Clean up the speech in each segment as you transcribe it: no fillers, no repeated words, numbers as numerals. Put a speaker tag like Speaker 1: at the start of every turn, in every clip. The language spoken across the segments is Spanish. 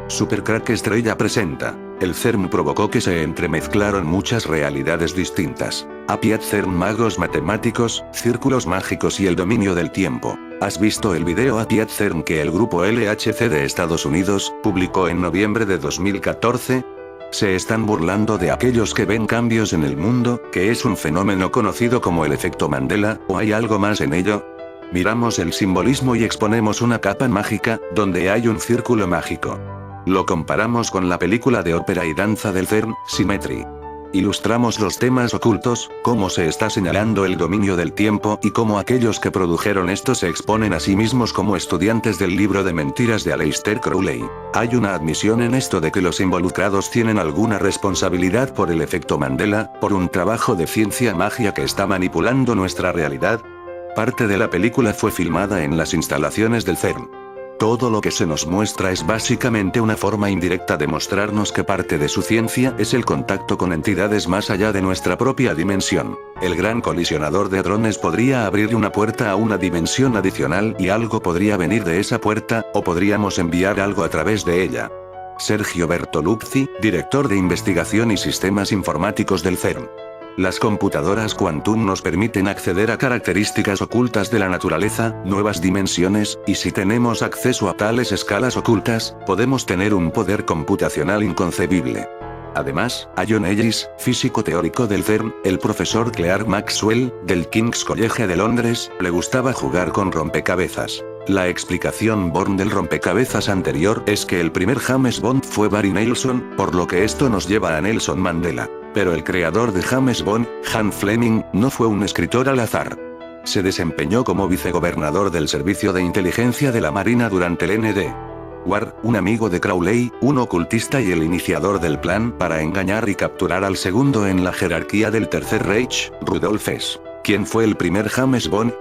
Speaker 1: Supercrack Estrella presenta. El CERN provocó que se entremezclaron muchas realidades distintas. Apiad CERN, magos matemáticos, círculos mágicos y el dominio del tiempo. ¿Has visto el video Apiad CERN que el grupo LHC de Estados Unidos publicó en noviembre de 2014? Se están burlando de aquellos que ven cambios en el mundo, que es un fenómeno conocido como el efecto Mandela, ¿o hay algo más en ello? Miramos el simbolismo y exponemos una capa mágica, donde hay un círculo mágico. Lo comparamos con la película de ópera y danza del CERN, Symmetry. Ilustramos los temas ocultos, cómo se está señalando el dominio del tiempo y cómo aquellos que produjeron esto se exponen a sí mismos como estudiantes del libro de mentiras de Aleister Crowley. ¿Hay una admisión en esto de que los involucrados tienen alguna responsabilidad por el efecto Mandela, por un trabajo de ciencia magia que está manipulando nuestra realidad? Parte de la película fue filmada en las instalaciones del CERN. Todo lo que se nos muestra es básicamente una forma indirecta de mostrarnos que parte de su ciencia es el contacto con entidades más allá de nuestra propia dimensión. El gran colisionador de hadrones podría abrir una puerta a una dimensión adicional y algo podría venir de esa puerta, o podríamos enviar algo a través de ella. Sergio Bertoluzzi, director de investigación y sistemas informáticos del CERN. Las computadoras Quantum nos permiten acceder a características ocultas de la naturaleza, nuevas dimensiones, y si tenemos acceso a tales escalas ocultas, podemos tener un poder computacional inconcebible. Además, a John Ellis, físico teórico del CERN, el profesor Clerk Maxwell, del King's College de Londres, le gustaba jugar con rompecabezas. La explicación Born del rompecabezas anterior es que el primer James Bond fue Barry Nelson, por lo que esto nos lleva a Nelson Mandela. Pero el creador de James Bond, Han Fleming, no fue un escritor al azar. Se desempeñó como vicegobernador del Servicio de Inteligencia de la Marina durante el N.D. Ward, un amigo de Crowley, un ocultista y el iniciador del plan para engañar y capturar al segundo en la jerarquía del Tercer Reich, Rudolf Hess. ¿Quién fue el primer James Bond?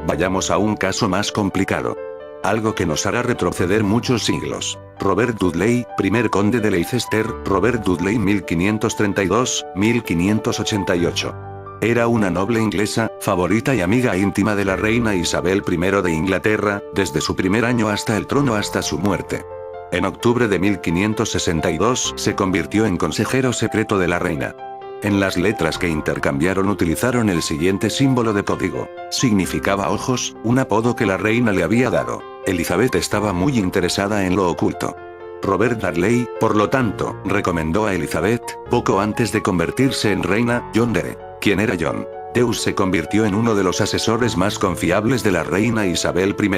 Speaker 1: Vayamos a un caso más complicado. Algo que nos hará retroceder muchos siglos. Robert Dudley, primer conde de Leicester, Robert Dudley 1532-1588. Era una noble inglesa, favorita y amiga íntima de la reina Isabel I de Inglaterra, desde su primer año hasta el trono hasta su muerte. En octubre de 1562 se convirtió en consejero secreto de la reina. En las letras que intercambiaron utilizaron el siguiente símbolo de código. Significaba ojos, un apodo que la reina le había dado. Elizabeth estaba muy interesada en lo oculto. Robert Dudley, por lo tanto, recomendó a Elizabeth, poco antes de convertirse en reina, John Dere. ¿Quién era John? Deus se convirtió en uno de los asesores más confiables de la reina Isabel I.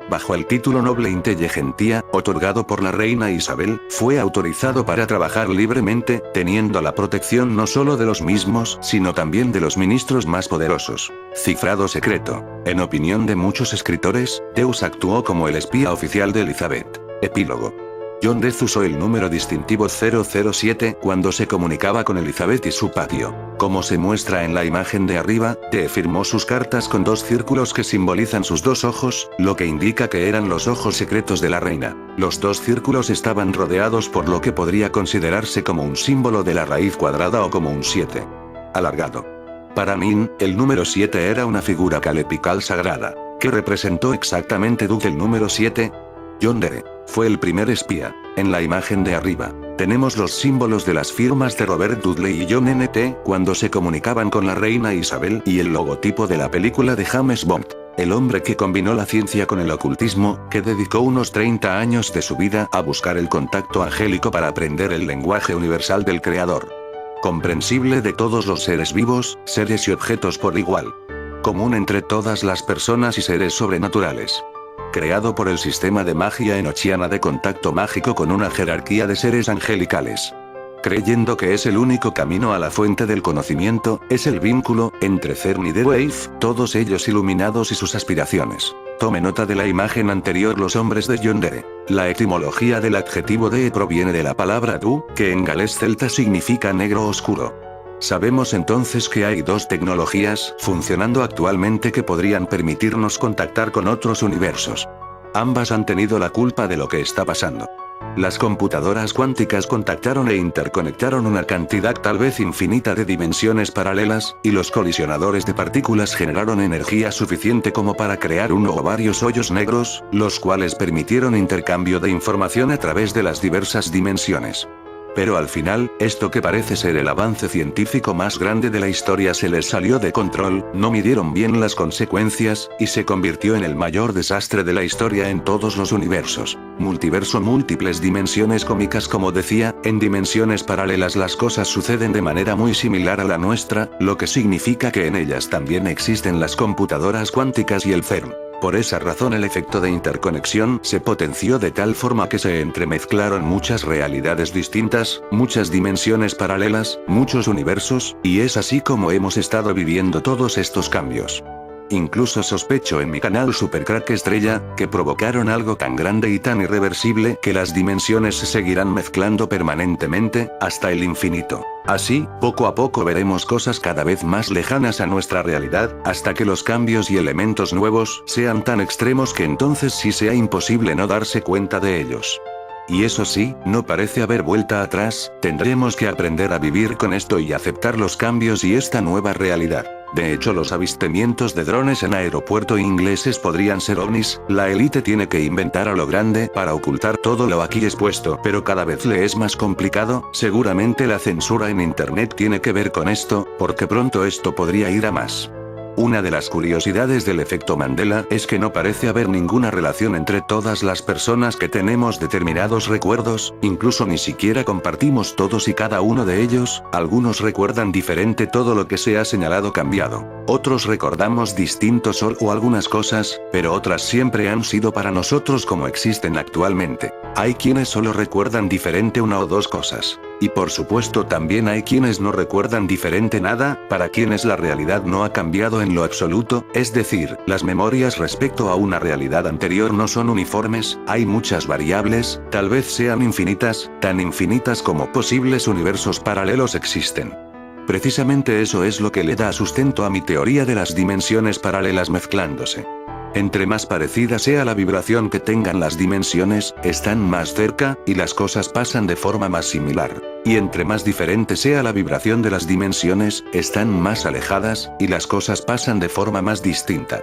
Speaker 1: Bajo el título Noble Intelligentía, otorgado por la reina Isabel, fue autorizado para trabajar libremente, teniendo la protección no solo de los mismos, sino también de los ministros más poderosos. Cifrado secreto. En opinión de muchos escritores, Deus actuó como el espía oficial de Elizabeth. Epílogo. John Death usó el número distintivo 007 cuando se comunicaba con Elizabeth y su patio. Como se muestra en la imagen de arriba, Death firmó sus cartas con dos círculos que simbolizan sus dos ojos, lo que indica que eran los ojos secretos de la reina. Los dos círculos estaban rodeados por lo que podría considerarse como un símbolo de la raíz cuadrada o como un 7. Alargado. Para Nin, el número 7 era una figura calepical sagrada. ¿Qué representó exactamente Duke el número 7? John Dere. Fue el primer espía. En la imagen de arriba, tenemos los símbolos de las firmas de Robert Dudley y John N.T. cuando se comunicaban con la reina Isabel y el logotipo de la película de James Bond. El hombre que combinó la ciencia con el ocultismo, que dedicó unos 30 años de su vida a buscar el contacto angélico para aprender el lenguaje universal del Creador. Comprensible de todos los seres vivos, seres y objetos por igual. Común entre todas las personas y seres sobrenaturales. Creado por el sistema de magia enochiana de contacto mágico con una jerarquía de seres angelicales. Creyendo que es el único camino a la fuente del conocimiento, es el vínculo entre CERN y The Wave, todos ellos iluminados y sus aspiraciones. Tome nota de la imagen anterior, los hombres de John Dere. La etimología del adjetivo Dee proviene de la palabra Du, que en galés celta significa negro oscuro. Sabemos entonces que hay dos tecnologías funcionando actualmente que podrían permitirnos contactar con otros universos. Ambas han tenido la culpa de lo que está pasando. Las computadoras cuánticas contactaron e interconectaron una cantidad tal vez infinita de dimensiones paralelas, y los colisionadores de partículas generaron energía suficiente como para crear uno o varios hoyos negros, los cuales permitieron intercambio de información a través de las diversas dimensiones. Pero al final, esto que parece ser el avance científico más grande de la historia se les salió de control, no midieron bien las consecuencias, y se convirtió en el mayor desastre de la historia en todos los universos. Multiverso, múltiples dimensiones cómicas, como decía, en dimensiones paralelas las cosas suceden de manera muy similar a la nuestra, lo que significa que en ellas también existen las computadoras cuánticas y el CERN. Por esa razón el efecto de interconexión se potenció de tal forma que se entremezclaron muchas realidades distintas, muchas dimensiones paralelas, muchos universos, y es así como hemos estado viviendo todos estos cambios. Incluso sospecho en mi canal Supercrack Estrella, que provocaron algo tan grande y tan irreversible que las dimensiones se seguirán mezclando permanentemente, hasta el infinito. Así, poco a poco veremos cosas cada vez más lejanas a nuestra realidad, hasta que los cambios y elementos nuevos sean tan extremos que entonces sí sea imposible no darse cuenta de ellos. Y eso sí, no parece haber vuelta atrás, tendremos que aprender a vivir con esto y aceptar los cambios y esta nueva realidad. De hecho, los avistamientos de drones en aeropuertos ingleses podrían ser ovnis. La élite tiene que inventar a lo grande para ocultar todo lo aquí expuesto, pero cada vez le es más complicado. Seguramente la censura en internet tiene que ver con esto, porque pronto esto podría ir a más. Una de las curiosidades del efecto Mandela es que no parece haber ninguna relación entre todas las personas que tenemos determinados recuerdos, incluso ni siquiera compartimos todos y cada uno de ellos. Algunos recuerdan diferente todo lo que se ha señalado cambiado. Otros recordamos distinto solo o algunas cosas, pero otras siempre han sido para nosotros como existen actualmente. Hay quienes solo recuerdan diferente una o dos cosas. Y por supuesto también hay quienes no recuerdan diferente nada, para quienes la realidad no ha cambiado en lo absoluto, es decir, las memorias respecto a una realidad anterior no son uniformes, hay muchas variables, tal vez sean infinitas, tan infinitas como posibles universos paralelos existen. Precisamente eso es lo que le da sustento a mi teoría de las dimensiones paralelas mezclándose. Entre más parecida sea la vibración que tengan las dimensiones, están más cerca, y las cosas pasan de forma más similar. Y entre más diferente sea la vibración de las dimensiones, están más alejadas, y las cosas pasan de forma más distinta.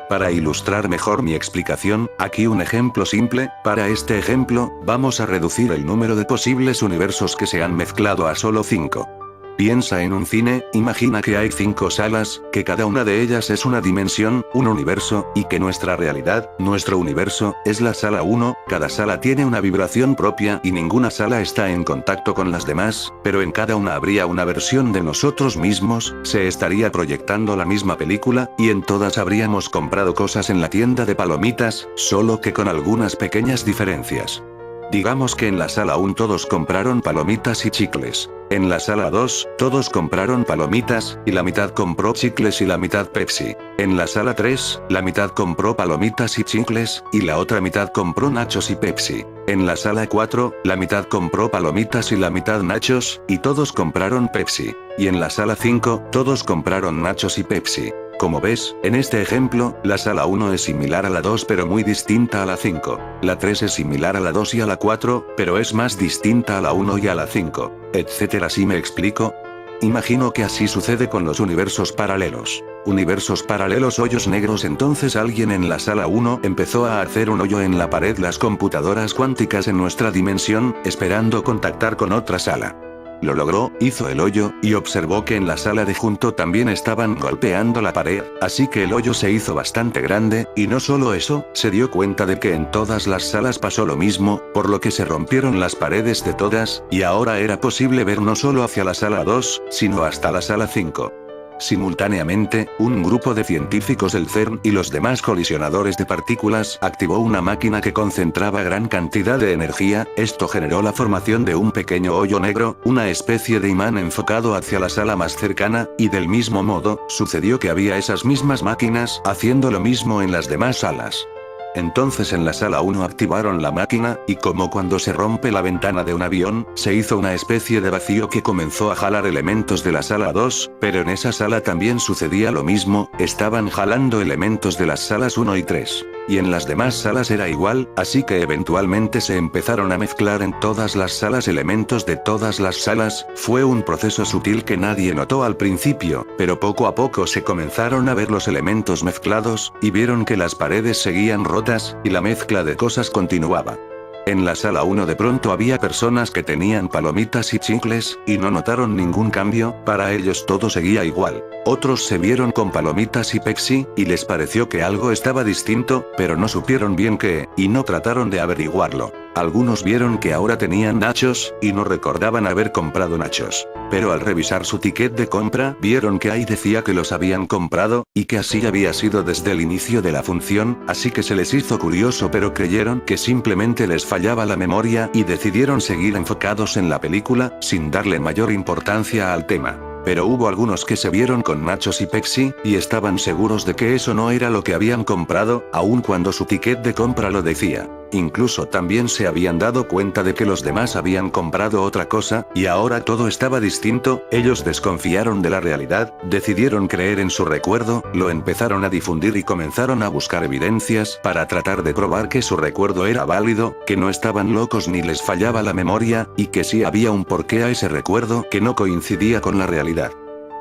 Speaker 1: Para ilustrar mejor mi explicación, aquí un ejemplo simple. Para este ejemplo, vamos a reducir el número de posibles universos que se han mezclado a solo 5. Piensa en un cine, imagina que hay 5 salas, que cada una de ellas es una dimensión, un universo, y que nuestra realidad, nuestro universo, es la sala 1, cada sala tiene una vibración propia y ninguna sala está en contacto con las demás, pero en cada una habría una versión de nosotros mismos, se estaría proyectando la misma película, y en todas habríamos comprado cosas en la tienda de palomitas, solo que con algunas pequeñas diferencias. Digamos que en la sala 1 todos compraron palomitas y chicles. En la sala 2, todos compraron palomitas, y la mitad compró chicles y la mitad Pepsi. En la sala 3, la mitad compró palomitas y chicles, y la otra mitad compró nachos y Pepsi. En la sala 4, la mitad compró palomitas y la mitad nachos, y todos compraron Pepsi. Y en la sala 5, todos compraron nachos y Pepsi. Como ves, en este ejemplo, la sala 1 es similar a la 2 pero muy distinta a la 5. La 3 es similar a la 2 y a la 4, pero es más distinta a la 1 y a la 5, etcétera. ¿Sí me explico? Imagino que así sucede con los universos paralelos. Universos paralelos, hoyos negros. Entonces alguien en la sala 1 empezó a hacer un hoyo en la pared, las computadoras cuánticas en nuestra dimensión, esperando contactar con otra sala. Lo logró, hizo el hoyo, y observó que en la sala de junto también estaban golpeando la pared, así que el hoyo se hizo bastante grande, y no solo eso, se dio cuenta de que en todas las salas pasó lo mismo, por lo que se rompieron las paredes de todas, y ahora era posible ver no solo hacia la sala 2, sino hasta la sala 5. Simultáneamente, un grupo de científicos del CERN y los demás colisionadores de partículas activó una máquina que concentraba gran cantidad de energía. Esto generó la formación de un pequeño hoyo negro, una especie de imán enfocado hacia la sala más cercana, y del mismo modo, sucedió que había esas mismas máquinas haciendo lo mismo en las demás salas. Entonces en la sala 1 activaron la máquina, y como cuando se rompe la ventana de un avión, se hizo una especie de vacío que comenzó a jalar elementos de la sala 2, pero en esa sala también sucedía lo mismo, estaban jalando elementos de las salas 1 y 3. y en las demás salas era igual, así que eventualmente se empezaron a mezclar en todas las salas elementos de todas las salas. Fue un proceso sutil que nadie notó al principio, pero poco a poco se comenzaron a ver los elementos mezclados, y vieron que las paredes seguían rotas, y la mezcla de cosas continuaba. En la sala 1 de pronto había personas que tenían palomitas y chicles, y no notaron ningún cambio, para ellos todo seguía igual. Otros se vieron con palomitas y Pepsi, y les pareció que algo estaba distinto, pero no supieron bien qué, y no trataron de averiguarlo. Algunos vieron que ahora tenían nachos, y no recordaban haber comprado nachos. Pero al revisar su ticket de compra, vieron que ahí decía que los habían comprado, y que así había sido desde el inicio de la función, así que se les hizo curioso, pero creyeron que simplemente les fallaba la memoria y decidieron seguir enfocados en la película, sin darle mayor importancia al tema. Pero hubo algunos que se vieron con nachos y Pepsi, y estaban seguros de que eso no era lo que habían comprado, aun cuando su ticket de compra lo decía. Incluso también se habían dado cuenta de que los demás habían comprado otra cosa, y ahora todo estaba distinto. Ellos desconfiaron de la realidad, decidieron creer en su recuerdo, lo empezaron a difundir y comenzaron a buscar evidencias para tratar de probar que su recuerdo era válido, que no estaban locos ni les fallaba la memoria, y que sí había un porqué a ese recuerdo que no coincidía con la realidad.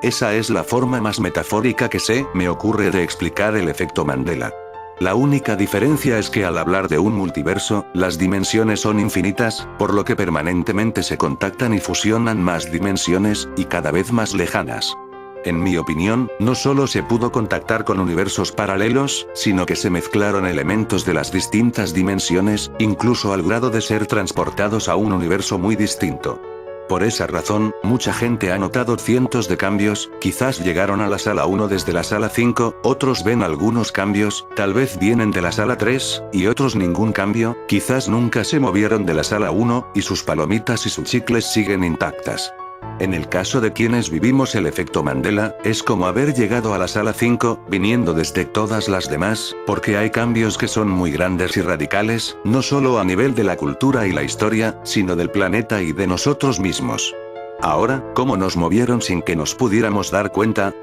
Speaker 1: Esa es la forma más metafórica que se me ocurre de explicar el efecto Mandela. La única diferencia es que al hablar de un multiverso, las dimensiones son infinitas, por lo que permanentemente se contactan y fusionan más dimensiones, y cada vez más lejanas. En mi opinión, no solo se pudo contactar con universos paralelos, sino que se mezclaron elementos de las distintas dimensiones, incluso al grado de ser transportados a un universo muy distinto. Por esa razón, mucha gente ha notado cientos de cambios, quizás llegaron a la sala 1 desde la sala 5, otros ven algunos cambios, tal vez vienen de la sala 3, y otros ningún cambio, quizás nunca se movieron de la sala 1, y sus palomitas y sus chicles siguen intactas. En el caso de quienes vivimos el efecto Mandela, es como haber llegado a la sala 5, viniendo desde todas las demás, porque hay cambios que son muy grandes y radicales, no solo a nivel de la cultura y la historia, sino del planeta y de nosotros mismos. Ahora, ¿cómo nos movieron sin que nos pudiéramos dar cuenta?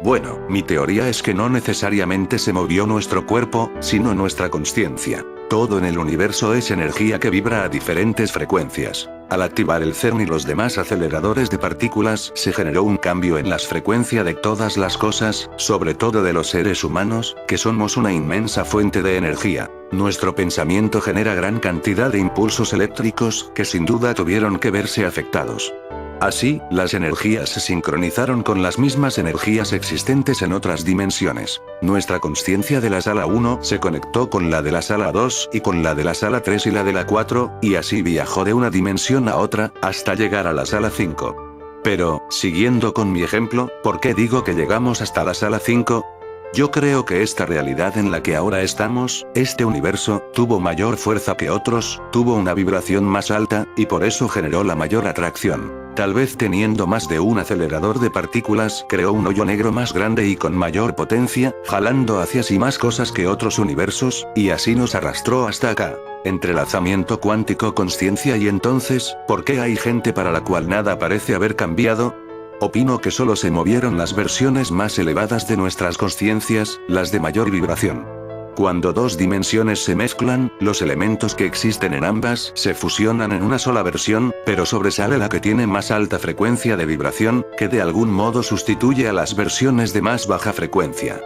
Speaker 1: Bueno, mi teoría es que no necesariamente se movió nuestro cuerpo, sino nuestra consciencia. Todo en el universo es energía que vibra a diferentes frecuencias. Al activar el CERN y los demás aceleradores de partículas, se generó un cambio en las frecuencias de todas las cosas, sobre todo de los seres humanos, que somos una inmensa fuente de energía. Nuestro pensamiento genera gran cantidad de impulsos eléctricos, que sin duda tuvieron que verse afectados. Así, las energías se sincronizaron con las mismas energías existentes en otras dimensiones. Nuestra consciencia de la sala 1 se conectó con la de la sala 2 y con la de la sala 3 y la de la 4, y así viajó de una dimensión a otra, hasta llegar a la sala 5. Pero, siguiendo con mi ejemplo, ¿por qué digo que llegamos hasta la sala 5? Yo creo que esta realidad en la que ahora estamos, este universo, tuvo mayor fuerza que otros, tuvo una vibración más alta, y por eso generó la mayor atracción. Tal vez teniendo más de un acelerador de partículas, creó un hoyo negro más grande y con mayor potencia, jalando hacia sí más cosas que otros universos, y así nos arrastró hasta acá. Entrelazamiento cuántico consciencia. Y entonces, ¿por qué hay gente para la cual nada parece haber cambiado? Opino que solo se movieron las versiones más elevadas de nuestras consciencias, las de mayor vibración. Cuando dos dimensiones se mezclan, los elementos que existen en ambas se fusionan en una sola versión, pero sobresale la que tiene más alta frecuencia de vibración, que de algún modo sustituye a las versiones de más baja frecuencia.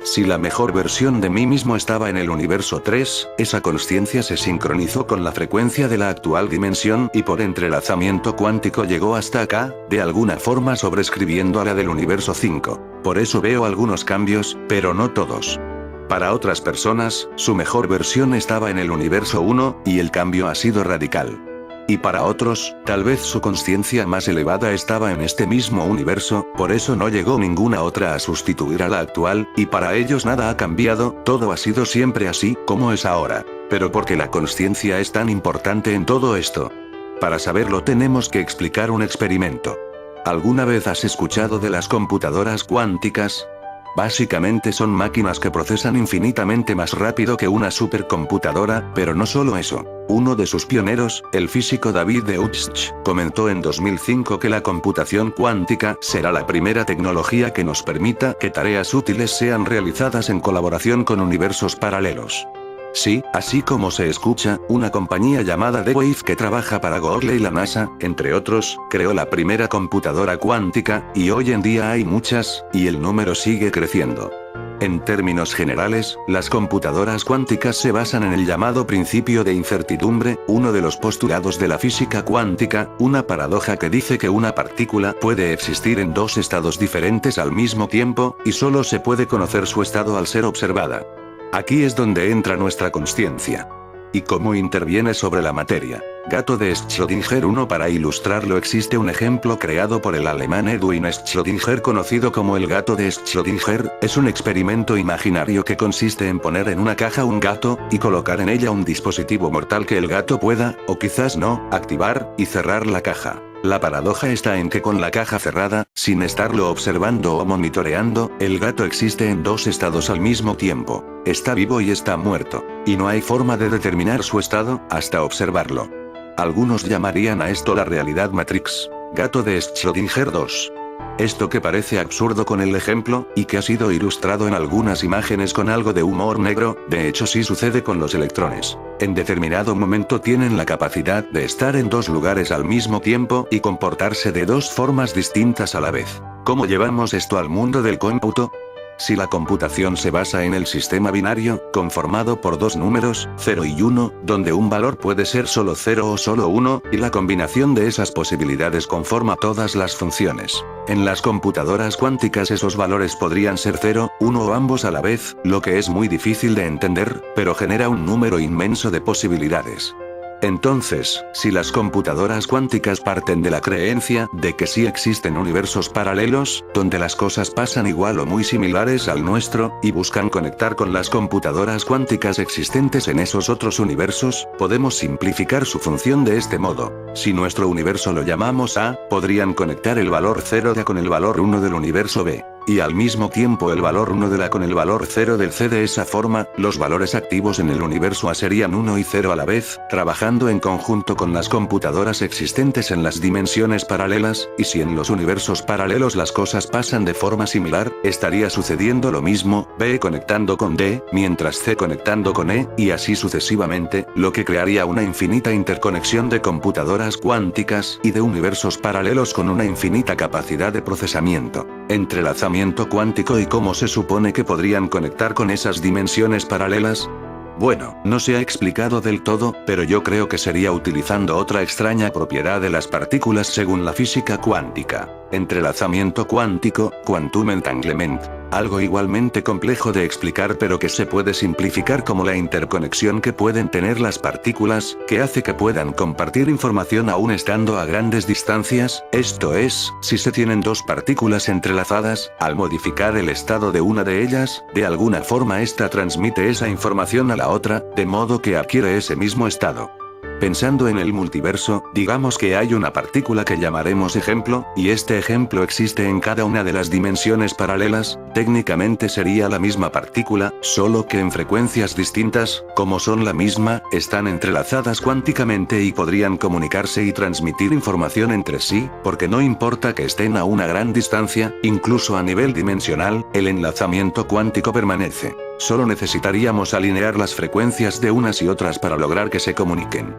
Speaker 1: Si la mejor versión de mí mismo estaba en el universo 3, esa consciencia se sincronizó con la frecuencia de la actual dimensión y por entrelazamiento cuántico llegó hasta acá, de alguna forma sobrescribiendo a la del universo 5. Por eso veo algunos cambios, pero no todos. Para otras personas, su mejor versión estaba en el universo 1, y el cambio ha sido radical. Y para otros, tal vez su consciencia más elevada estaba en este mismo universo, por eso no llegó ninguna otra a sustituir a la actual, y para ellos nada ha cambiado, todo ha sido siempre así, como es ahora. Pero ¿por qué la consciencia es tan importante en todo esto? Para saberlo tenemos que explicar un experimento. ¿Alguna vez has escuchado de las computadoras cuánticas? Básicamente son máquinas que procesan infinitamente más rápido que una supercomputadora, pero no solo eso. Uno de sus pioneros, el físico David Deutsch, comentó en 2005 que la computación cuántica será la primera tecnología que nos permita que tareas útiles sean realizadas en colaboración con universos paralelos. Sí, así como se escucha, una compañía llamada D-Wave que trabaja para Google y la NASA, entre otros, creó la primera computadora cuántica, y hoy en día hay muchas, y el número sigue creciendo. En términos generales, las computadoras cuánticas se basan en el llamado principio de incertidumbre, uno de los postulados de la física cuántica, una paradoja que dice que una partícula puede existir en dos estados diferentes al mismo tiempo, y solo se puede conocer su estado al ser observada. Aquí es donde entra nuestra consciencia. ¿Y cómo interviene sobre la materia? Gato de Schrödinger 1. Para ilustrarlo existe un ejemplo creado por el alemán Edwin Schrödinger conocido como el gato de Schrödinger. Es un experimento imaginario que consiste en poner en una caja un gato, y colocar en ella un dispositivo mortal que el gato pueda, o quizás no, activar, y cerrar la caja. La paradoja está en que con la caja cerrada, sin estarlo observando o monitoreando, el gato existe en dos estados al mismo tiempo. Está vivo y está muerto. Y no hay forma de determinar su estado, hasta observarlo. Algunos llamarían a esto la realidad Matrix. Gato de Schrödinger 2. Esto que parece absurdo con el ejemplo, y que ha sido ilustrado en algunas imágenes con algo de humor negro, de hecho sí sucede con los electrones. En determinado momento tienen la capacidad de estar en dos lugares al mismo tiempo y comportarse de dos formas distintas a la vez. ¿Cómo llevamos esto al mundo del cómputo? Si la computación se basa en el sistema binario, conformado por dos números, 0 y 1, donde un valor puede ser solo 0 o solo 1, y la combinación de esas posibilidades conforma todas las funciones. En las computadoras cuánticas esos valores podrían ser 0, 1 o ambos a la vez, lo que es muy difícil de entender, pero genera un número inmenso de posibilidades. Entonces, si las computadoras cuánticas parten de la creencia de que sí existen universos paralelos, donde las cosas pasan igual o muy similares al nuestro, y buscan conectar con las computadoras cuánticas existentes en esos otros universos, podemos simplificar su función de este modo. Si nuestro universo lo llamamos A, podrían conectar el valor 0 de A con el valor 1 del universo B. Y al mismo tiempo el valor 1 de la con el valor 0 del C. De esa forma, los valores activos en el universo A serían 1 y 0 a la vez, trabajando en conjunto con las computadoras existentes en las dimensiones paralelas, y si en los universos paralelos las cosas pasan de forma similar, estaría sucediendo lo mismo, B conectando con D, mientras C conectando con E, y así sucesivamente, lo que crearía una infinita interconexión de computadoras cuánticas, y de universos paralelos con una infinita capacidad de procesamiento. Entrelazamiento cuántico. ¿Y cómo se supone que podrían conectar con esas dimensiones paralelas? Bueno, no se ha explicado del todo, pero yo creo que sería utilizando otra extraña propiedad de las partículas según la física cuántica. Entrelazamiento cuántico, quantum entanglement. Algo igualmente complejo de explicar pero que se puede simplificar como la interconexión que pueden tener las partículas, que hace que puedan compartir información aún estando a grandes distancias, esto es, si se tienen dos partículas entrelazadas, al modificar el estado de una de ellas, de alguna forma esta transmite esa información a la otra, de modo que adquiere ese mismo estado. Pensando en el multiverso, digamos que hay una partícula que llamaremos ejemplo, y este ejemplo existe en cada una de las dimensiones paralelas, técnicamente sería la misma partícula, solo que en frecuencias distintas, como son la misma, están entrelazadas cuánticamente y podrían comunicarse y transmitir información entre sí, porque no importa que estén a una gran distancia, incluso a nivel dimensional, el enlazamiento cuántico permanece. Solo necesitaríamos alinear las frecuencias de unas y otras para lograr que se comuniquen.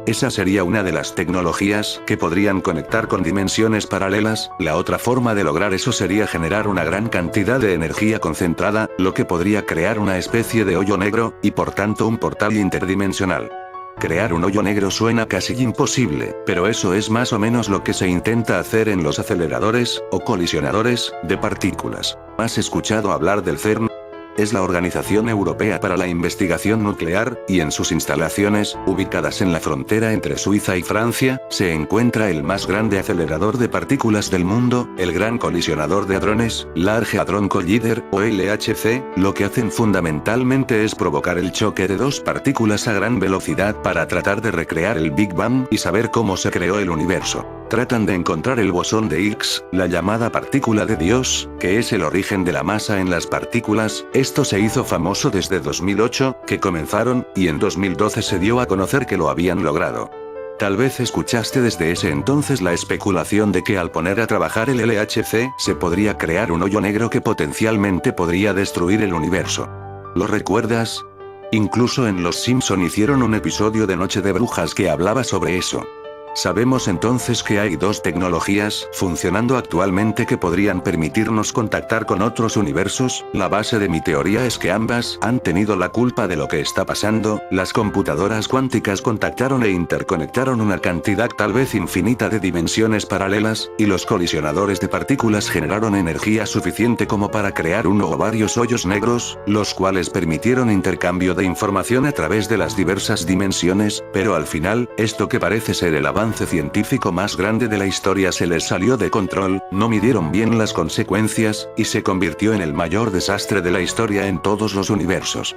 Speaker 1: Esa sería una de las tecnologías que podrían conectar con dimensiones paralelas. La otra forma de lograr eso sería generar una gran cantidad de energía concentrada, lo que podría crear una especie de hoyo negro, y por tanto un portal interdimensional. Crear un hoyo negro suena casi imposible, pero eso es más o menos lo que se intenta hacer en los aceleradores, o colisionadores, de partículas. ¿Has escuchado hablar del CERN? Es la Organización Europea para la Investigación Nuclear, y en sus instalaciones, ubicadas en la frontera entre Suiza y Francia, se encuentra el más grande acelerador de partículas del mundo, el Gran Colisionador de Hadrones, Large Hadron Collider, o LHC. Lo que hacen fundamentalmente es provocar el choque de dos partículas a gran velocidad para tratar de recrear el Big Bang y saber cómo se creó el universo. Tratan de encontrar el bosón de Higgs, la llamada partícula de Dios, que es el origen de la masa en las partículas. Esto se hizo famoso desde 2008, que comenzaron, y en 2012 se dio a conocer que lo habían logrado. Tal vez escuchaste desde ese entonces la especulación de que al poner a trabajar el LHC, se podría crear un hoyo negro que potencialmente podría destruir el universo. ¿Lo recuerdas? Incluso en Los Simpson hicieron un episodio de Noche de Brujas que hablaba sobre eso. Sabemos entonces que hay dos tecnologías funcionando actualmente que podrían permitirnos contactar con otros universos. La base de mi teoría es que ambas han tenido la culpa de lo que está pasando. Las computadoras cuánticas contactaron e interconectaron una cantidad tal vez infinita de dimensiones paralelas, y los colisionadores de partículas generaron energía suficiente como para crear uno o varios hoyos negros, los cuales permitieron intercambio de información a través de las diversas dimensiones, pero al final, esto que parece ser el avance científico más grande de la historia se les salió de control, no midieron bien las consecuencias, y se convirtió en el mayor desastre de la historia en todos los universos.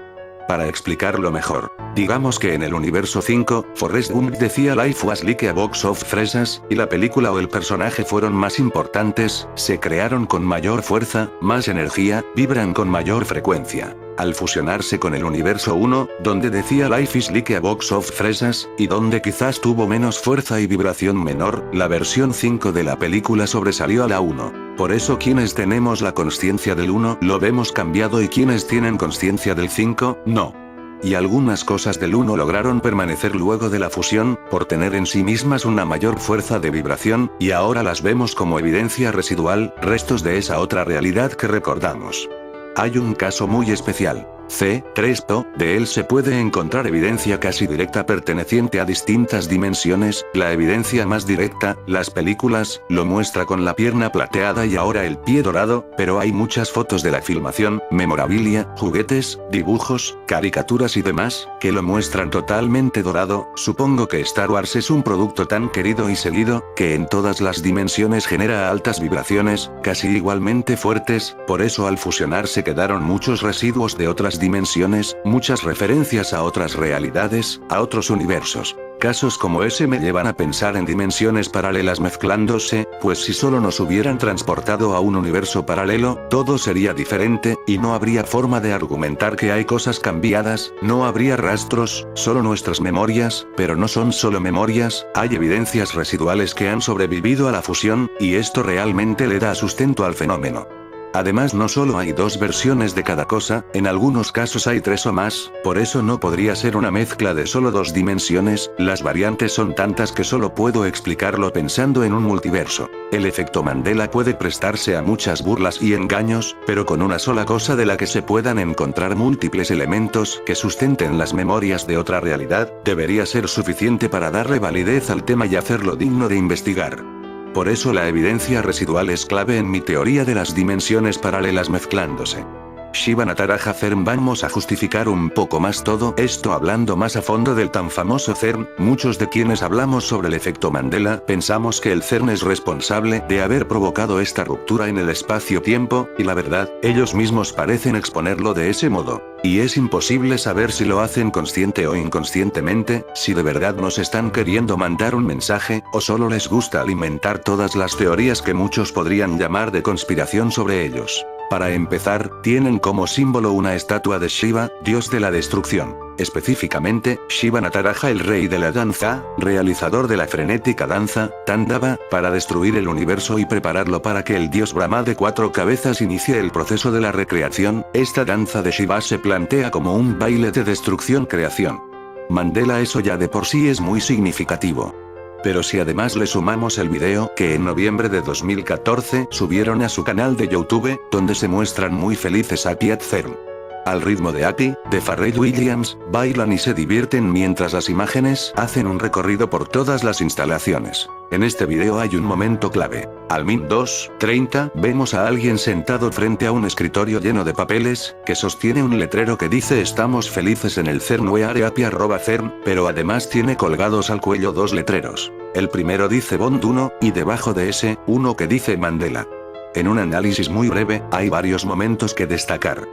Speaker 1: Para explicarlo mejor, digamos que en el universo 5, Forrest Gump decía "Life was like a box of fresas", y la película o el personaje fueron más importantes, se crearon con mayor fuerza, más energía, vibran con mayor frecuencia. Al fusionarse con el universo 1, donde decía "Life is like a box of fresas", y donde quizás tuvo menos fuerza y vibración menor, la versión 5 de la película sobresalió a la 1. Por eso quienes tenemos la consciencia del 1 lo vemos cambiado y quienes tienen consciencia del 5, no. Y algunas cosas del 1 lograron permanecer luego de la fusión, por tener en sí mismas una mayor fuerza de vibración, y ahora las vemos como evidencia residual, restos de esa otra realidad que recordamos. Hay un caso muy especial. C3PO, de él se puede encontrar evidencia casi directa perteneciente a distintas dimensiones. La evidencia más directa, las películas, lo muestra con la pierna plateada y ahora el pie dorado, pero hay muchas fotos de la filmación, memorabilia, juguetes, dibujos, caricaturas y demás, que lo muestran totalmente dorado. Supongo que Star Wars es un producto tan querido y seguido, que en todas las dimensiones genera altas vibraciones, casi igualmente fuertes, por eso al fusionarse quedaron muchos residuos de otras dimensiones, muchas referencias a otras realidades, a otros universos. Casos como ese me llevan a pensar en dimensiones paralelas mezclándose, pues si solo nos hubieran transportado a un universo paralelo, todo sería diferente, y no habría forma de argumentar que hay cosas cambiadas, no habría rastros, solo nuestras memorias, pero no son solo memorias, hay evidencias residuales que han sobrevivido a la fusión, y esto realmente le da sustento al fenómeno. Además no solo hay dos versiones de cada cosa, en algunos casos hay tres o más, por eso no podría ser una mezcla de solo dos dimensiones, las variantes son tantas que solo puedo explicarlo pensando en un multiverso. El efecto Mandela puede prestarse a muchas burlas y engaños, pero con una sola cosa de la que se puedan encontrar múltiples elementos que sustenten las memorias de otra realidad, debería ser suficiente para darle validez al tema y hacerlo digno de investigar. Por eso la evidencia residual es clave en mi teoría de las dimensiones paralelas mezclándose. Shiva Nataraja CERN. Vamos a justificar un poco más todo esto hablando más a fondo del tan famoso CERN. Muchos de quienes hablamos sobre el efecto Mandela pensamos que el CERN es responsable de haber provocado esta ruptura en el espacio-tiempo, y la verdad, ellos mismos parecen exponerlo de ese modo. Y es imposible saber si lo hacen consciente o inconscientemente, si de verdad nos están queriendo mandar un mensaje, o solo les gusta alimentar todas las teorías que muchos podrían llamar de conspiración sobre ellos. Para empezar, tienen como símbolo una estatua de Shiva, dios de la destrucción. Específicamente, Shiva Nataraja, el rey de la danza, realizador de la frenética danza, Tandava, para destruir el universo y prepararlo para que el dios Brahma de 4 cabezas inicie el proceso de la recreación. Esta danza de Shiva se plantea como un baile de destrucción-creación. Mandela, eso ya de por sí es muy significativo. Pero si además le sumamos el video que en noviembre de 2014 subieron a su canal de YouTube, donde se muestran muy felices Aki at CERN. Al ritmo de Aki, de Pharrell Williams, bailan y se divierten mientras las imágenes hacen un recorrido por todas las instalaciones. En este video hay un momento clave. Al min 2:30 vemos a alguien sentado frente a un escritorio lleno de papeles, que sostiene un letrero que dice "Estamos felices en el CERN weare happy @CERN", pero además tiene colgados al cuello dos letreros. El primero dice Bond 1, y debajo de ese, uno que dice Mandela. En un análisis muy breve, hay varios momentos que destacar.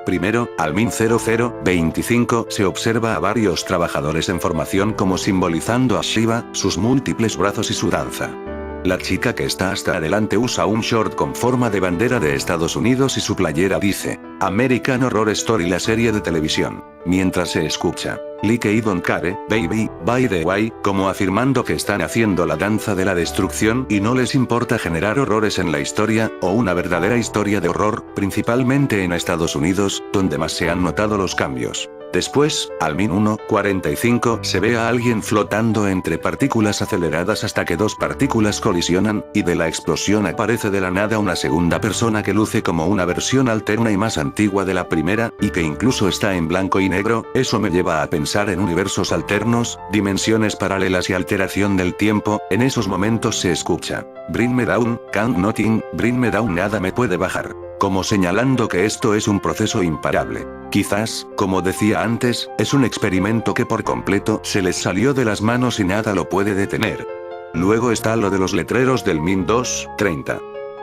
Speaker 1: Primero, al min 0025 se observa a varios trabajadores en formación como simbolizando a Shiva, sus múltiples brazos y su danza. La chica que está hasta adelante usa un short con forma de bandera de Estados Unidos y su playera dice American Horror Story, la serie de televisión. Mientras se escucha Like I don't care, baby, by the way, como afirmando que están haciendo la danza de la destrucción y no les importa generar horrores en la historia, o una verdadera historia de horror, principalmente en Estados Unidos, donde más se han notado los cambios. Después, al min 1:45 se ve a alguien flotando entre partículas aceleradas hasta que dos partículas colisionan, y de la explosión aparece de la nada una segunda persona que luce como una versión alterna y más antigua de la primera, y que incluso está en blanco y negro. Eso me lleva a pensar en universos alternos, dimensiones paralelas y alteración del tiempo. En esos momentos se escucha: "Bring me down, can't nothing, bring me down, nada me puede bajar", como señalando que esto es un proceso imparable. Quizás, como decía antes, es un experimento que por completo se les salió de las manos y nada lo puede detener. Luego está lo de los letreros del min 2:30.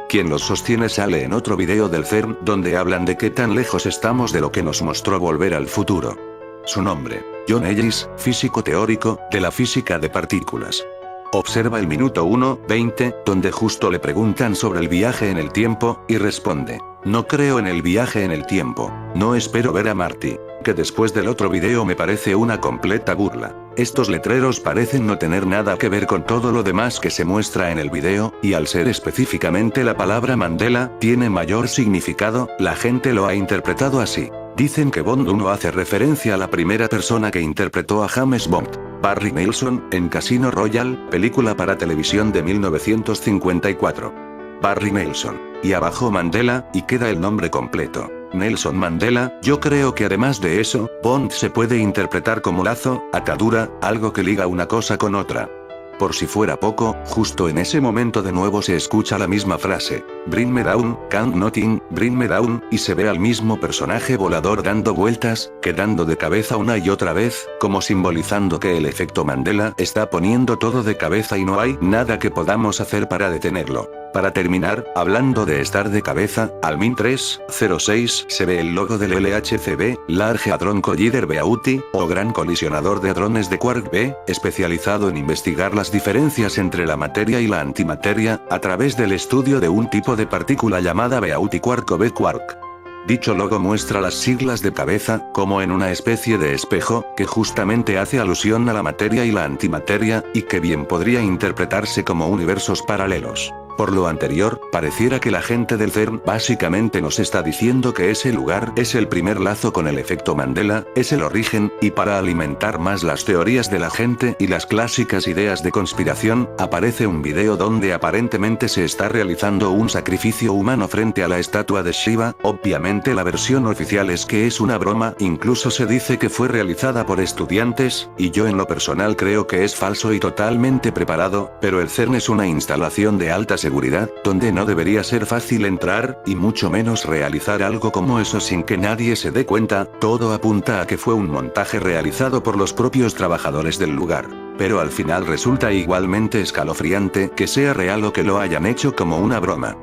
Speaker 1: Quien los sostiene sale en otro video del CERN donde hablan de qué tan lejos estamos de lo que nos mostró Volver al Futuro. Su nombre: John Ellis, físico teórico, de la física de partículas. Observa el minuto 1:20, donde justo le preguntan sobre el viaje en el tiempo, y responde: "No creo en el viaje en el tiempo. No espero ver a Marty", que después del otro video me parece una completa burla. Estos letreros parecen no tener nada que ver con todo lo demás que se muestra en el video, y al ser específicamente la palabra Mandela, tiene mayor significado. La gente lo ha interpretado así. Dicen que Bond 1 hace referencia a la primera persona que interpretó a James Bond, Barry Nelson, en Casino Royale, película para televisión de 1954. Barry Nelson. Y abajo Mandela, y queda el nombre completo: Nelson Mandela. Yo creo que además de eso, Bond se puede interpretar como lazo, atadura, algo que liga una cosa con otra. Por si fuera poco, justo en ese momento de nuevo se escucha la misma frase: "Bring me down, can't nothing, bring me down", y se ve al mismo personaje volador dando vueltas, quedando de cabeza una y otra vez, como simbolizando que el efecto Mandela está poniendo todo de cabeza y no hay nada que podamos hacer para detenerlo. Para terminar, hablando de estar de cabeza, al min 3:06 se ve el logo del LHCb, Large Hadron Collider Beauty, o Gran Colisionador de Hadrones de Quark B, especializado en investigar las diferencias entre la materia y la antimateria, a través del estudio de un tipo de partícula llamada Beauty Quark o B-Quark. Dicho logo muestra las siglas de cabeza, como en una especie de espejo, que justamente hace alusión a la materia y la antimateria, y que bien podría interpretarse como universos paralelos. Por lo anterior, pareciera que la gente del CERN básicamente nos está diciendo que ese lugar es el primer lazo con el efecto Mandela, es el origen, y para alimentar más las teorías de la gente y las clásicas ideas de conspiración, aparece un video donde aparentemente se está realizando un sacrificio humano frente a la estatua de Shiva. Obviamente la versión oficial es que es una broma, incluso se dice que fue realizada por estudiantes, y yo en lo personal creo que es falso y totalmente preparado, pero el CERN es una instalación de alta seguridad, donde no debería ser fácil entrar, y mucho menos realizar algo como eso sin que nadie se dé cuenta. Todo apunta a que fue un montaje realizado por los propios trabajadores del lugar. Pero al final resulta igualmente escalofriante que sea real o que lo hayan hecho como una broma.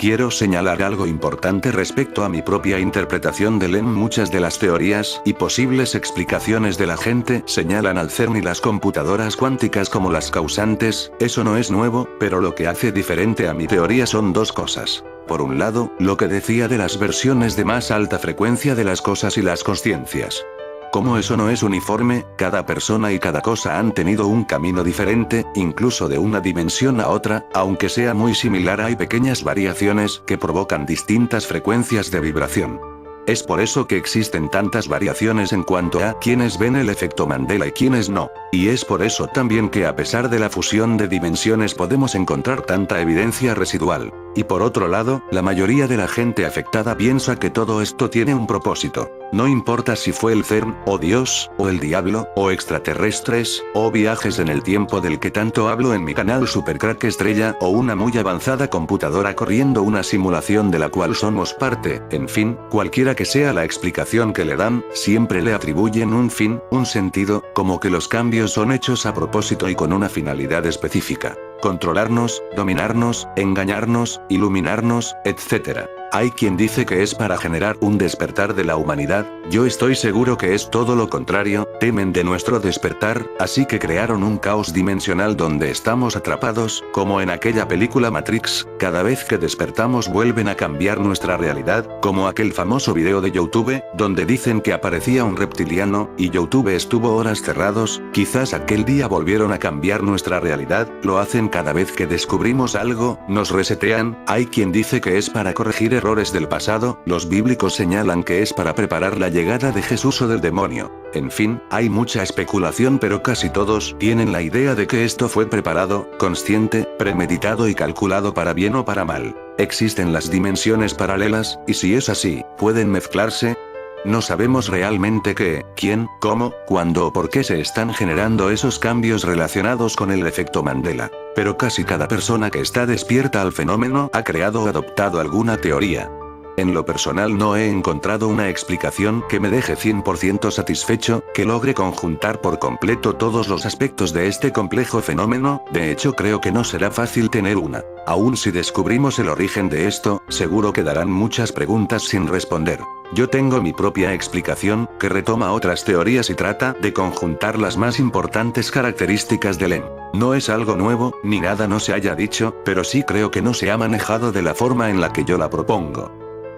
Speaker 1: Quiero señalar algo importante respecto a mi propia interpretación de LEM. Muchas de las teorías y posibles explicaciones de la gente señalan al CERN y las computadoras cuánticas como las causantes. Eso no es nuevo, pero lo que hace diferente a mi teoría son dos cosas. Por un lado, lo que decía de las versiones de más alta frecuencia de las cosas y las consciencias. Como eso no es uniforme, cada persona y cada cosa han tenido un camino diferente, incluso de una dimensión a otra, aunque sea muy similar hay pequeñas variaciones que provocan distintas frecuencias de vibración. Es por eso que existen tantas variaciones en cuanto a quienes ven el efecto Mandela y quienes no. Y es por eso también que a pesar de la fusión de dimensiones podemos encontrar tanta evidencia residual. Y por otro lado, la mayoría de la gente afectada piensa que todo esto tiene un propósito. No importa si fue el CERN, o Dios, o el diablo, o extraterrestres, o viajes en el tiempo del que tanto hablo en mi canal Supercrack Estrella, o una muy avanzada computadora corriendo una simulación de la cual somos parte. En fin, cualquiera que sea la explicación que le dan, siempre le atribuyen un fin, un sentido, como que los cambios son hechos a propósito y con una finalidad específica. Controlarnos, dominarnos, engañarnos, iluminarnos, etc. Hay quien dice que es para generar un despertar de la humanidad. Yo estoy seguro que es todo lo contrario. Temen de nuestro despertar, así que crearon un caos dimensional donde estamos atrapados, como en aquella película Matrix. Cada vez que despertamos vuelven a cambiar nuestra realidad, como aquel famoso video de YouTube, donde dicen que aparecía un reptiliano, y YouTube estuvo horas cerrados. Quizás aquel día volvieron a cambiar nuestra realidad. Lo hacen cada vez que descubrimos algo, nos resetean. Hay quien dice que es para corregir errores del pasado, los bíblicos señalan que es para preparar la llegada de Jesús o del demonio. En fin, hay mucha especulación, pero casi todos tienen la idea de que esto fue preparado, consciente, premeditado y calculado para bien o para mal. ¿Existen las dimensiones paralelas? Y si es así, ¿pueden mezclarse? No sabemos realmente qué, quién, cómo, cuándo o por qué se están generando esos cambios relacionados con el efecto Mandela. Pero casi cada persona que está despierta al fenómeno ha creado o adoptado alguna teoría. En lo personal no he encontrado una explicación que me deje 100% satisfecho, que logre conjuntar por completo todos los aspectos de este complejo fenómeno. De hecho, creo que no será fácil tener una. Aún si descubrimos el origen de esto, seguro quedarán muchas preguntas sin responder. Yo tengo mi propia explicación, que retoma otras teorías y trata de conjuntar las más importantes características del EM. No es algo nuevo, ni nada no se haya dicho, pero sí creo que no se ha manejado de la forma en la que yo la propongo.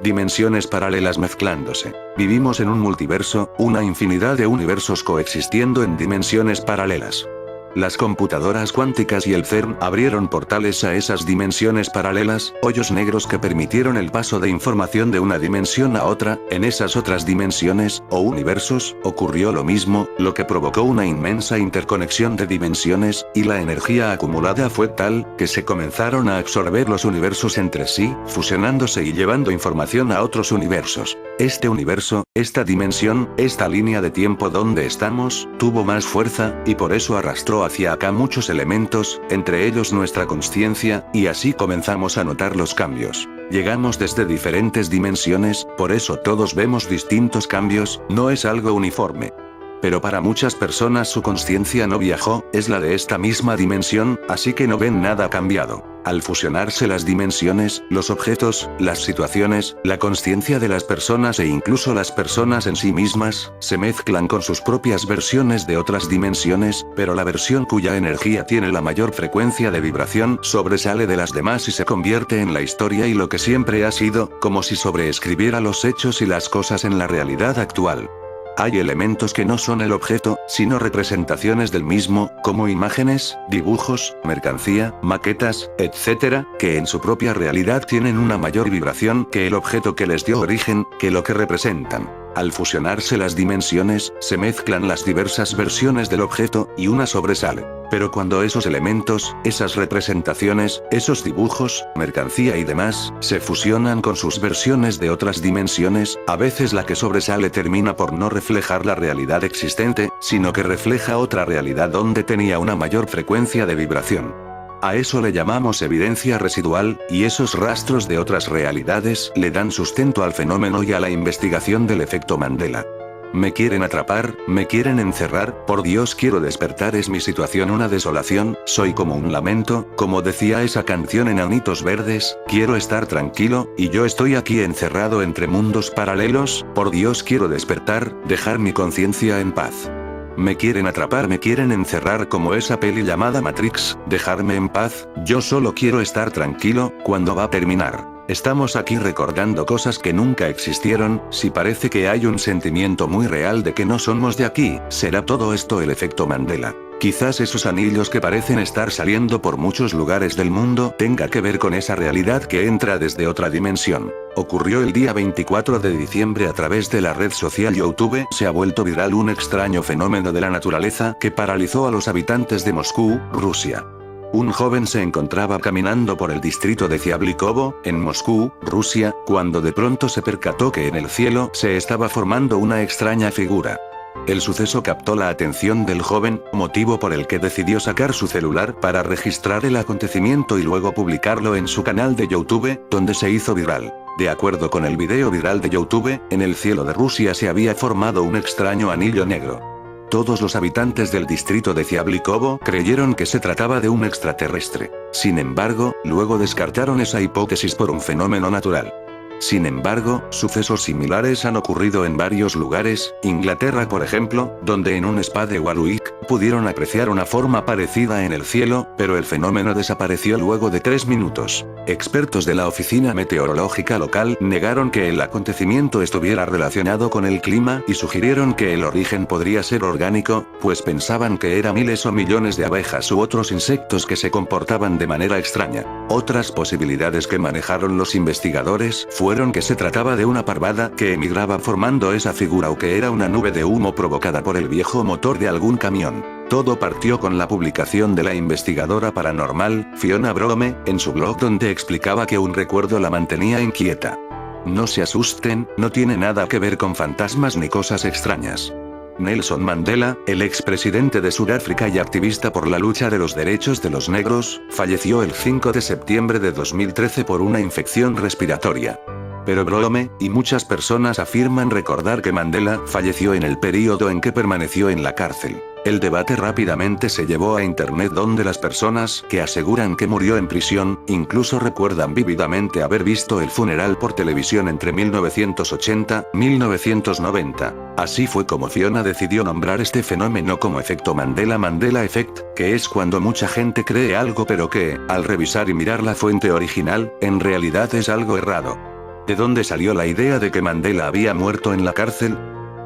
Speaker 1: Dimensiones paralelas mezclándose. Vivimos en un multiverso, una infinidad de universos coexistiendo en dimensiones paralelas. Las computadoras cuánticas y el CERN abrieron portales a esas dimensiones paralelas, hoyos negros que permitieron el paso de información de una dimensión a otra. En esas otras dimensiones, o universos, ocurrió lo mismo, lo que provocó una inmensa interconexión de dimensiones, y la energía acumulada fue tal, que se comenzaron a absorber los universos entre sí, fusionándose y llevando información a otros universos. Este universo, esta dimensión, esta línea de tiempo donde estamos, tuvo más fuerza, y por eso arrastró hacia acá muchos elementos, entre ellos nuestra consciencia, y así comenzamos a notar los cambios. Llegamos desde diferentes dimensiones, por eso todos vemos distintos cambios, no es algo uniforme. Pero para muchas personas su consciencia no viajó, es la de esta misma dimensión, así que no ven nada cambiado. Al fusionarse las dimensiones, los objetos, las situaciones, la consciencia de las personas e incluso las personas en sí mismas, se mezclan con sus propias versiones de otras dimensiones, pero la versión cuya energía tiene la mayor frecuencia de vibración sobresale de las demás y se convierte en la historia y lo que siempre ha sido, como si sobreescribiera los hechos y las cosas en la realidad actual. Hay elementos que no son el objeto, sino representaciones del mismo, como imágenes, dibujos, mercancía, maquetas, etc., que en su propia realidad tienen una mayor vibración que el objeto que les dio origen, que lo que representan. Al fusionarse las dimensiones, se mezclan las diversas versiones del objeto, y una sobresale. Pero cuando esos elementos, esas representaciones, esos dibujos, mercancía y demás, se fusionan con sus versiones de otras dimensiones, a veces la que sobresale termina por no reflejar la realidad existente, sino que refleja otra realidad donde tenía una mayor frecuencia de vibración. A eso le llamamos evidencia residual, y esos rastros de otras realidades le dan sustento al fenómeno y a la investigación del efecto Mandela. Me quieren atrapar, me quieren encerrar, por Dios quiero despertar, es mi situación una desolación, soy como un lamento, como decía esa canción Enanitos Verdes, quiero estar tranquilo, y yo estoy aquí encerrado entre mundos paralelos, por Dios quiero despertar, dejar mi conciencia en paz. Me quieren atrapar, me quieren encerrar como esa peli llamada Matrix, dejarme en paz, yo solo quiero estar tranquilo, ¿cuándo va a terminar? Estamos aquí recordando cosas que nunca existieron, si parece que hay un sentimiento muy real de que no somos de aquí, ¿será todo esto el efecto Mandela? Quizás esos anillos que parecen estar saliendo por muchos lugares del mundo tenga que ver con esa realidad que entra desde otra dimensión. Ocurrió el día 24 de diciembre a través de la red social YouTube, se ha vuelto viral un extraño fenómeno de la naturaleza que paralizó a los habitantes de Moscú, Rusia. Un joven se encontraba caminando por el distrito de Ziablikovo, en Moscú, Rusia, cuando de pronto se percató que en el cielo se estaba formando una extraña figura. El suceso captó la atención del joven, motivo por el que decidió sacar su celular para registrar el acontecimiento y luego publicarlo en su canal de YouTube, donde se hizo viral. De acuerdo con el video viral de YouTube, en el cielo de Rusia se había formado un extraño anillo negro. Todos los habitantes del distrito de Ziablikovo creyeron que se trataba de un extraterrestre. Sin embargo, luego descartaron esa hipótesis por un fenómeno natural. Sin embargo, sucesos similares han ocurrido en varios lugares, Inglaterra por ejemplo, donde en un spa de Warwick, pudieron apreciar una forma parecida en el cielo, pero el fenómeno desapareció luego de 3 minutos. Expertos de la oficina meteorológica local negaron que el acontecimiento estuviera relacionado con el clima y sugirieron que el origen podría ser orgánico, pues pensaban que eran miles o millones de abejas u otros insectos que se comportaban de manera extraña. Otras posibilidades que manejaron los investigadores fueron que se trataba de una parvada que emigraba formando esa figura o que era una nube de humo provocada por el viejo motor de algún camión. Todo partió con la publicación de la investigadora paranormal, Fiona Brome, en su blog donde explicaba que un recuerdo la mantenía inquieta. No se asusten, no tiene nada que ver con fantasmas ni cosas extrañas. Nelson Mandela, el expresidente de Sudáfrica y activista por la lucha de los derechos de los negros, falleció el 5 de septiembre de 2013 por una infección respiratoria. Pero Brome, y muchas personas afirman recordar que Mandela falleció en el período en que permaneció en la cárcel. El debate rápidamente se llevó a internet donde las personas que aseguran que murió en prisión, incluso recuerdan vívidamente haber visto el funeral por televisión entre 1980 y 1990. Así fue como Fiona decidió nombrar este fenómeno como efecto Mandela Effect, que es cuando mucha gente cree algo pero que, al revisar y mirar la fuente original, en realidad es algo errado. ¿De dónde salió la idea de que Mandela había muerto en la cárcel?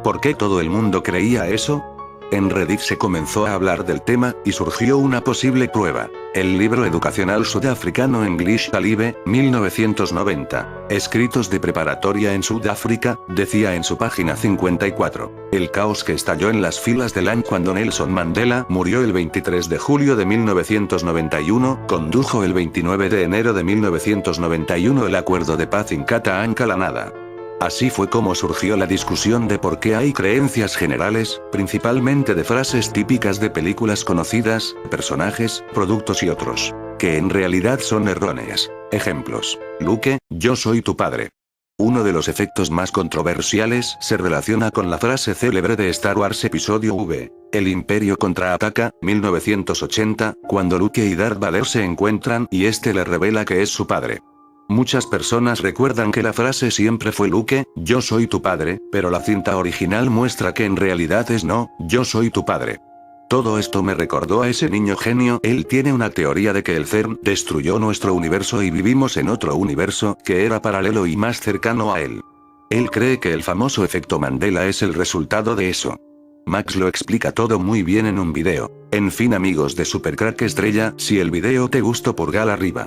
Speaker 1: ¿Por qué todo el mundo creía eso? En Reddit se comenzó a hablar del tema, y surgió una posible prueba. El libro educacional sudafricano English Talibe, 1990. Escritos de preparatoria en Sudáfrica, decía en su página 54. El caos que estalló en las filas del LAN cuando Nelson Mandela murió el 23 de julio de 1991, condujo el 29 de enero de 1991 el acuerdo de paz en Kata-Ankalanada. Así fue como surgió la discusión de por qué hay creencias generales, principalmente de frases típicas de películas conocidas, personajes, productos y otros, que en realidad son erróneas. Ejemplos. Luke, yo soy tu padre. Uno de los efectos más controversiales se relaciona con la frase célebre de Star Wars Episodio V, El Imperio contraataca, 1980, cuando Luke y Darth Vader se encuentran y este le revela que es su padre. Muchas personas recuerdan que la frase siempre fue Luke, yo soy tu padre, pero la cinta original muestra que en realidad es no, yo soy tu padre. Todo esto me recordó a ese niño genio. Él tiene una teoría de que el CERN destruyó nuestro universo y vivimos en otro universo que era paralelo y más cercano a él. Él cree que el famoso efecto Mandela es el resultado de eso. Max lo explica todo muy bien en un video. En fin amigos de Supercrack Estrella, si el video te gustó pulgar arriba.